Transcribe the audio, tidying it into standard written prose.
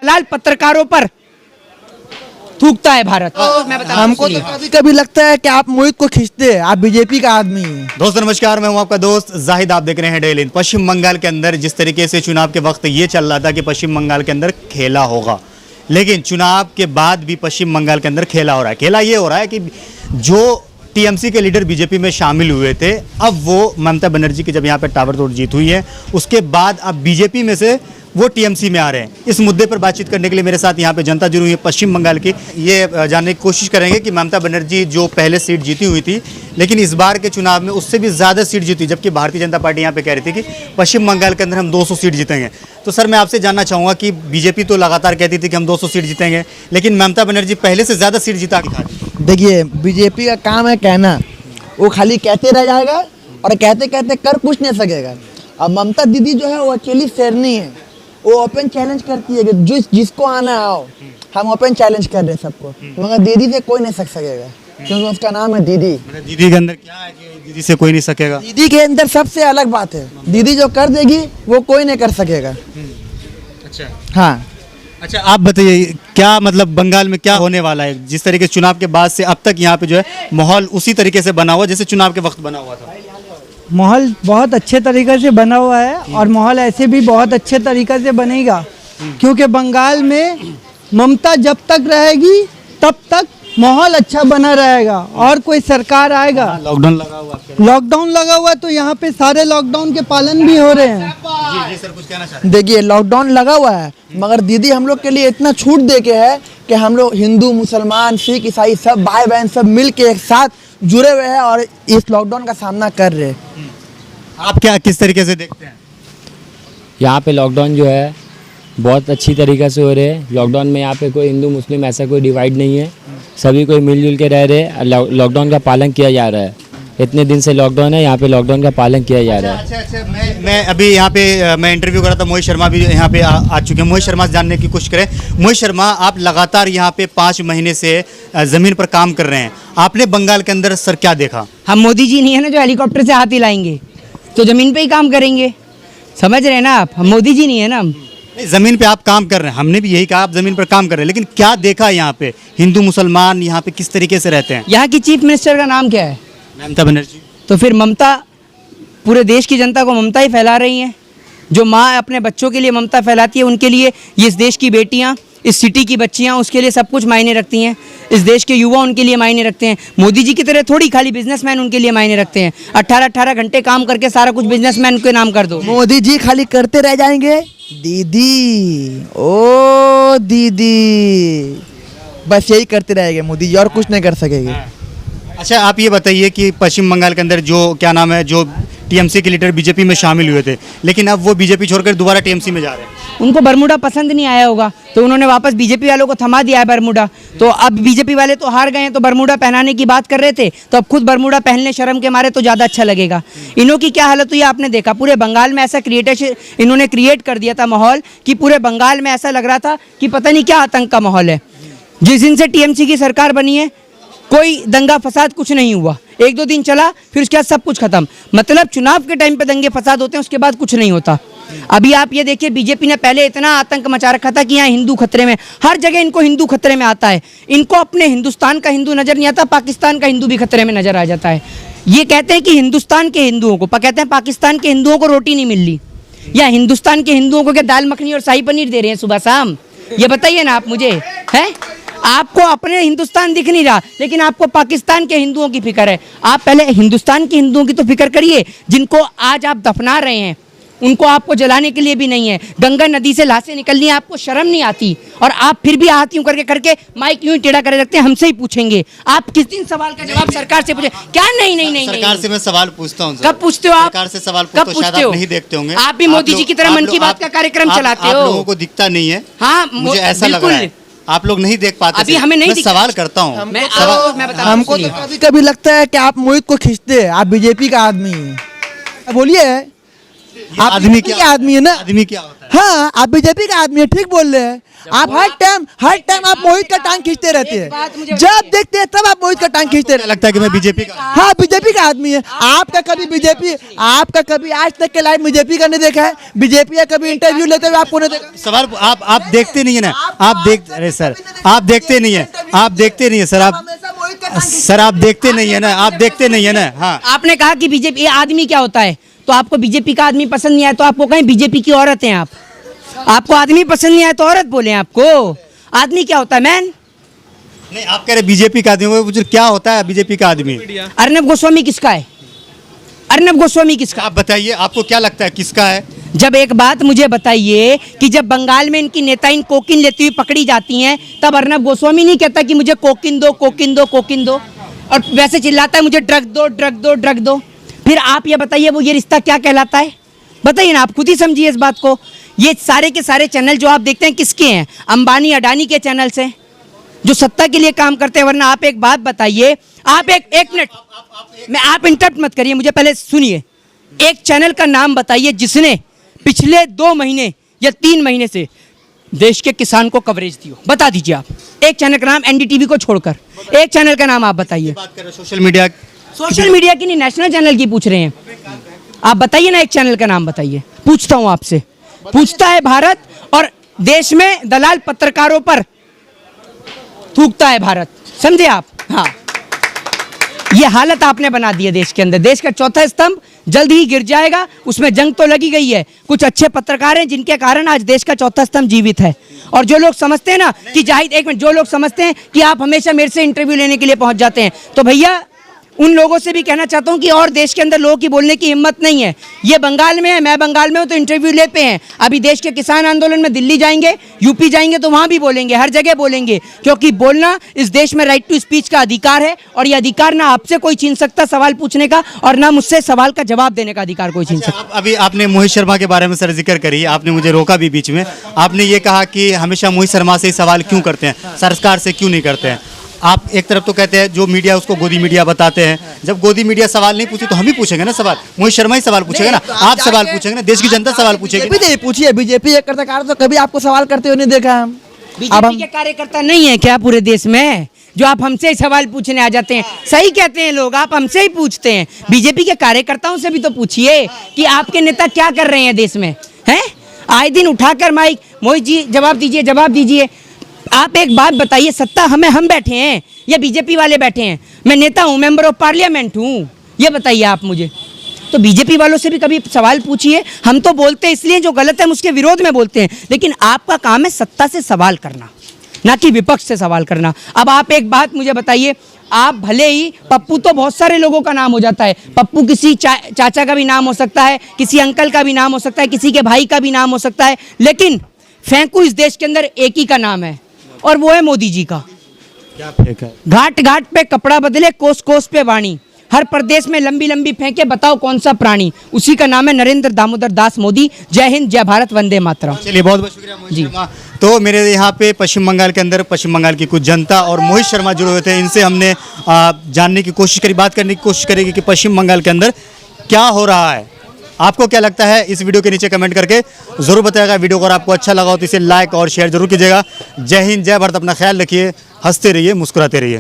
लाल पत्रकारों पर थूकता है भारत। मैं बता हमको तो कभी कभी लगता है कि आप मोहित को खींचते हैं, आप बीजेपी का आदमी हैं। दोस्तों नमस्कार, मैं हूं आपका दोस्त जाहिद। आप देख रहे हैं डेली। पश्चिम बंगाल के अंदर जिस तरीके से चुनाव के वक्त ये चल रहा था कि पश्चिम बंगाल के अंदर खेला होगा, लेकिन चुनाव के बाद भी पश्चिम बंगाल के अंदर खेला हो रहा है। खेला ये हो रहा है कि जो टीएमसी के लीडर बीजेपी में शामिल हुए थे, अब वो ममता बनर्जी की जब यहाँ पे ताबड़तोड़ जीत हुई है, उसके बाद अब बीजेपी में से वो टीएमसी में आ रहे हैं। इस मुद्दे पर बातचीत करने के लिए मेरे साथ यहाँ पे जनता जुड़ी हुई है पश्चिम बंगाल की। ये जानने की कोशिश करेंगे कि ममता बनर्जी जो पहले सीट जीती हुई थी, लेकिन इस बार के चुनाव में उससे भी ज़्यादा सीट जीती, जबकि भारतीय जनता पार्टी यहाँ पे कह रही थी कि पश्चिम बंगाल के अंदर हम 200 सीट जीतेंगे। तो सर, मैं आपसे जानना चाहूँगा कि बीजेपी तो लगातार कहती थी कि हम 200 सीट जीतेंगे, लेकिन ममता बनर्जी पहले से ज़्यादा सीट जीता दिखा दी। देखिए, बीजेपी का काम है कहना, वो खाली कहते रह जाएगा और कहते कहते कर कुछ नहीं सकेगा। अब ममता दीदी जो है वो अकेली शेरनी है, वो ओपन चैलेंज करती है कि जिसको आना आओ, हम ओपन चैलेंज कर रहे हैं सबको, मगर दीदी से कोई नहीं सकेगा, क्योंकि उसका नाम है दीदी। दीदी के अंदर क्या है कि दीदी से कोई नहीं सकेगा? दीदी के अंदर सबसे अलग बात है, दीदी जो कर देगी वो कोई नहीं कर सकेगा। अच्छा, हाँ, अच्छा, आप बताइए क्या मतलब बंगाल में क्या होने वाला है? जिस तरीके से चुनाव के बाद से अब तक यहाँ पे जो है माहौल उसी तरीके से बना हुआ जैसे चुनाव के वक्त बना हुआ था। माहौल बहुत अच्छे तरीके से बना हुआ है और माहौल ऐसे भी बहुत अच्छे तरीके से बनेगा, क्योंकि बंगाल में ममता जब तक रहेगी तब तक माहौल अच्छा बना रहेगा। और कोई सरकार आएगा, लॉकडाउन लगा हुआ है। लॉकडाउन लगा हुआ है तो यहाँ पे सारे लॉकडाउन के पालन भी हो रहे हैं। जी सर, कुछ कहना चाहते हैं? देखिए, लॉकडाउन लगा हुआ है, मगर दीदी हम लोग के लिए इतना छूट दे के है कि हम लोग हिंदू, मुसलमान, सिख, ईसाई सब भाई बहन सब मिल के एक साथ जुड़े हुए हैं और इस लॉकडाउन का सामना कर रहे हैं। आप क्या किस तरीके से देखते हैं? यहाँ पे लॉकडाउन जो है बहुत अच्छी तरीके से हो रहे हैं। लॉकडाउन में यहाँ पे कोई हिंदू मुस्लिम ऐसा कोई डिवाइड नहीं है, सभी कोई मिलजुल के रह रहे हैं। लॉकडाउन का पालन किया जा रहा है, इतने दिन से लॉकडाउन है, यहाँ पे लॉकडाउन का पालन किया जा रहा है। अच्छा, मैं अभी यहाँ पे मैं इंटरव्यू कर रहा था, मोहित शर्मा भी यहाँ पे आ चुके हैं। मोहित शर्मा से जानने की कोशिश करें। मोहित शर्मा, आप लगातार यहाँ पे 5 महीने से ज़मीन पर काम कर रहे हैं, आपने बंगाल के अंदर सर क्या देखा? हम मोदी जी नहीं है ना जो हेलीकॉप्टर से हाथ हिलाएंगे, तो जमीन पे ही काम करेंगे। समझ रहे हैं ना आप, हम मोदी जी नहीं है ना। नहीं, ज़मीन पे आप काम कर रहे हैं, हमने भी यही कहा आप ज़मीन पर काम कर रहे हैं, लेकिन क्या देखा यहाँ पे? हिंदू मुसलमान यहाँ पे किस तरीके से रहते हैं? यहाँ की चीफ मिनिस्टर का नाम क्या है? ममता बनर्जी। तो फिर ममता पूरे देश की जनता को ममता ही फैला रही हैं। जो माँ अपने बच्चों के लिए ममता फैलाती है, उनके लिए ये इस देश की बेटियाँ, इस सिटी की बच्चियाँ, उसके लिए सब कुछ मायने रखती हैं। इस देश के युवा उनके लिए मायने रखते हैं। मोदी जी की तरह थोड़ी खाली बिजनेसमैन उनके लिए मायने रखते हैं। 18-18 घंटे काम करके सारा कुछ बिजनेसमैन के नाम कर दो। मोदी जी खाली करते रह जाएंगे, दीदी ओ दीदी, बस यही करते रहेंगे मोदी जी, और कुछ नहीं कर सकेंगे। अच्छा, आप ये बताइए कि पश्चिम बंगाल के अंदर जो क्या नाम है, जो टीएमसी के लीडर बीजेपी में शामिल हुए थे, लेकिन अब वो बीजेपी छोड़कर दोबारा टीएमसी में जा रहे हैं। उनको बरमूडा पसंद नहीं आया होगा, तो उन्होंने वापस बीजेपी वालों को थमा दिया है बरमूडा। तो अब बीजेपी वाले तो हार गए हैं, तो बरमूडा पहनाने की बात कर रहे थे, तो अब खुद बरमूडा पहनने शर्म के मारे तो ज़्यादा अच्छा लगेगा। इन्हों की क्या हालत हुई आपने देखा। पूरे बंगाल में ऐसा इन्होंने क्रिएट कर दिया था माहौल कि पूरे बंगाल में ऐसा लग रहा था कि पता नहीं क्या आतंक का माहौल है। जिस दिन से टीएमसी की सरकार बनी है, कोई दंगा फसाद कुछ नहीं हुआ। 1-2 दिन चला, फिर उसके बाद सब कुछ खत्म। मतलब चुनाव के टाइम पे दंगे फसाद होते हैं, उसके बाद कुछ नहीं होता। अभी आप ये देखिए, बीजेपी ने पहले इतना आतंक मचा रखा था कि यहाँ हिंदू खतरे में, हर जगह इनको हिंदू खतरे में आता है। इनको अपने हिंदुस्तान का हिंदू नजर नहीं आता, पाकिस्तान का हिंदू भी खतरे में नजर आ जाता है। ये कहते हैं कि हिंदुस्तान के हिंदुओं को, कहते हैं पाकिस्तान के हिंदुओं को रोटी नहीं मिल रही, या हिंदुस्तान के हिंदुओं को क्या दाल मखनी और शाही पनीर दे रहे हैं सुबह शाम? ये बताइए ना आप मुझे। है, आपको अपने हिंदुस्तान दिख नहीं रहा, लेकिन आपको पाकिस्तान के हिंदुओं की फिक्र है। आप पहले हिंदुस्तान के हिंदुओं की तो फिक्र करिए, जिनको आज आप दफना रहे हैं, उनको आपको जलाने के लिए भी नहीं है। गंगा नदी से लाशें निकलनी है, आपको शर्म नहीं आती, और आप फिर भी हाथ यूं करके माइक यूं टेढ़ा करे रखते हैं। हमसे ही पूछेंगे, आप किस दिन सवाल का जवाब सरकार से पूछे? क्या नहीं सरकार से मैं सवाल पूछता हूँ। कब पूछते हो आप? सरकार से सवाल पूछते हो, शायद आप नहीं देखते होंगे। आप भी मोदी जी की तरह मन की बात का कार्यक्रम चलाते हो। आप लोगों को दिखता नहीं है। हाँ, मुझे ऐसा लग रहा है आप लोग नहीं देख पाते। अभी हमें नहीं मैं सवाल करता हूँ। हमको तो कभी कभी लगता है कि आप मोहित को खींचते हैं, आप बीजेपी का आदमी हैं। बोलिए। आप आदमी बीजेपी के आदमी है ना। आदमी क्या होता है? हाँ, आप बीजेपी का आदमी है, ठीक बोल रहे हैं। आप हर टाइम आप मोहित का टांग खींचते रहते हैं, जब देखते हैं तब आप मोहित का टांग खींचते रहते हैं। लगता है कि मैं बीजेपी का हाँ, बीजेपी का आदमी है। आपका कभी आज तक के लाइव बीजेपी का नहीं देखा है? बीजेपी का कभी इंटरव्यू लेते हुए आपको नहीं देखा? सवाल आप देखते नहीं है ना, अरे सर आप देखते नहीं है, आप देखते नहीं है सर, आप देखते नहीं है ना, आप देखते नहीं है ना। हाँ, आपने कहा कि बीजेपी ये आदमी क्या होता है, तो आपको बीजेपी का आदमी पसंद नहीं आया तो आपको कहें बीजेपी की औरत हैं आप। आपको आदमी पसंद नहीं आया तो औरत बोले आपको। आदमी क्या होता है मैन? नहीं आप कह रहे बीजेपी का आदमी, वो मुझे क्या होता है बीजेपी का आदमी? अर्नब गोस्वामी किसका है? अर्नब गोस्वामी किसका? आप बताइए, आपको क्या लगता है किसका है? जब एक बात मुझे बताइए कि जब बंगाल में इनकी नेता इन कोकिन लेती हुई पकड़ी जाती हैं, तब अर्नब गोस्वामी नहीं कहता कि मुझे कोकिन दो, कोकिन दो, कोकिन दो, और वैसे चिल्लाता है मुझे ड्रग दो, ड्रग दो, ड्रग दो। फिर आप ये बताइए वो ये रिश्ता क्या कहलाता है? बताइए ना, आप खुद ही समझिए इस बात को। ये सारे के सारे चैनल जो आप देखते हैं किसके हैं? अंबानी अडानी के चैनल्स हैं जो सत्ता के लिए काम करते हैं। वरना आप एक बात बताइए, आप एक मिनट मैं, आप इंटरप्ट मत करिए, मुझे पहले सुनिए। एक चैनल का नाम बताइए जिसने पिछले 2 महीने या 3 महीने से देश के किसान को कवरेज दी हो, बता दीजिए आप। एक चैनल का नाम, एनडीटीवी को छोड़कर एक चैनल का नाम आप बताइए। बात कर रहे सोशल मीडिया की नहीं, नेशनल चैनल की पूछ रहे हैं। आप बताइए ना, एक चैनल का नाम बताइए। पूछता हूं आपसे, पूछता है भारत, और देश में दलाल पत्रकारों पर थूकता है भारत, समझे आप? हाँ, ये हालत आपने बना दी है देश के अंदर। देश का चौथा स्तंभ जल्द ही गिर जाएगा, उसमें जंग तो लगी गई है। कुछ अच्छे पत्रकार हैं जिनके कारण आज देश का चौथा स्तंभ जीवित है। और जो लोग समझते हैं ना कि जाहिद, एक मिनट, जो लोग समझते हैं कि आप हमेशा मेरे से इंटरव्यू लेने के लिए पहुंच जाते हैं, तो भैया उन लोगों से भी कहना चाहता हूं कि और देश के अंदर लोगों की बोलने की हिम्मत नहीं है। ये बंगाल में है, मैं बंगाल में हूं, तो इंटरव्यू लेते हैं। अभी देश के किसान आंदोलन में दिल्ली जाएंगे, यूपी जाएंगे, तो वहां भी बोलेंगे, हर जगह बोलेंगे, क्योंकि बोलना इस देश में राइट टू स्पीच का अधिकार है। और ये अधिकार ना आपसे कोई छीन सकता सवाल पूछने का, और ना मुझसे सवाल का जवाब देने का अधिकार कोई छीन सकता। अभी आपने मोहित शर्मा के बारे में सर जिक्र करी, आपने मुझे रोका भी बीच में। आपने ये कहा कि हमेशा मोहित शर्मा से ही सवाल क्यों करते हैं, सरकार से क्यों नहीं करते हैं? आप एक तरफ तो कहते हैं जो मीडिया उसको गोदी मीडिया बताते हैं, जब गोदी मीडिया सवाल नहीं पूछे तो हम ही पूछेंगे ना सवाल। मोहित शर्मा ही सवाल पूछेगा ना, आप सवाल पूछेंगे ना, देश की जनता सवाल पूछेगी। पूछिए, बीजेपी एक कार्यकर्ता तो कभी आपको सवाल करते हुए नहीं देखा हम। बीजेपी के कार्यकर्ता नहीं है क्या पूरे देश में जो आप हमसे ही सवाल पूछने आ जाते हैं? सही कहते हैं लोग, आप हमसे ही पूछते हैं। बीजेपी के कार्यकर्ताओं से भी तो पूछिए कि आपके नेता क्या कर रहे हैं देश में, हैं? आए दिन उठाकर माइक, मोहित जी जवाब दीजिए, जवाब दीजिए। आप एक बात बताइए, सत्ता हम बैठे हैं या बीजेपी वाले बैठे हैं? मैं नेता हूं, मेंबर ऑफ पार्लियामेंट हूं, ये बताइए आप मुझे। तो बीजेपी वालों से भी कभी सवाल पूछिए। हम तो बोलते हैं इसलिए जो गलत है हम उसके विरोध में बोलते हैं, लेकिन आपका काम है सत्ता से सवाल करना, ना कि विपक्ष से सवाल करना। अब आप एक बात मुझे बताइए, आप भले ही पप्पू तो बहुत सारे लोगों का नाम हो जाता है, पप्पू किसी चाचा का भी नाम हो सकता है, किसी अंकल का भी नाम हो सकता है, किसी के भाई का भी नाम हो सकता है, लेकिन फेंकू इस देश के अंदर एक ही का नाम है, और वो है मोदी जी का। क्या फेंक है? घाट घाट पे कपड़ा बदले, कोस कोस पे वाणी, हर प्रदेश में लंबी लंबी फेंके, बताओ कौन सा प्राणी? उसी का नाम है नरेंद्र दामोदर दास मोदी। जय हिंद, जय भारत, वंदे मातरम। चलिए, बहुत बहुत शुक्रिया मोहित शर्मा। तो मेरे यहाँ पे पश्चिम बंगाल के अंदर पश्चिम बंगाल की कुछ जनता और मोहित शर्मा जुड़े हुए थे, इनसे हमने जानने की कोशिश करी, बात करने की कोशिश करेगी कि पश्चिम बंगाल के अंदर क्या हो रहा है। आपको क्या लगता है इस वीडियो के नीचे कमेंट करके ज़रूर बताइएगा। वीडियो अगर आपको अच्छा लगा हो तो इसे लाइक और शेयर जरूर कीजिएगा। जय हिंद, जय भारत, अपना ख्याल रखिए, हंसते रहिए, मुस्कुराते रहिए।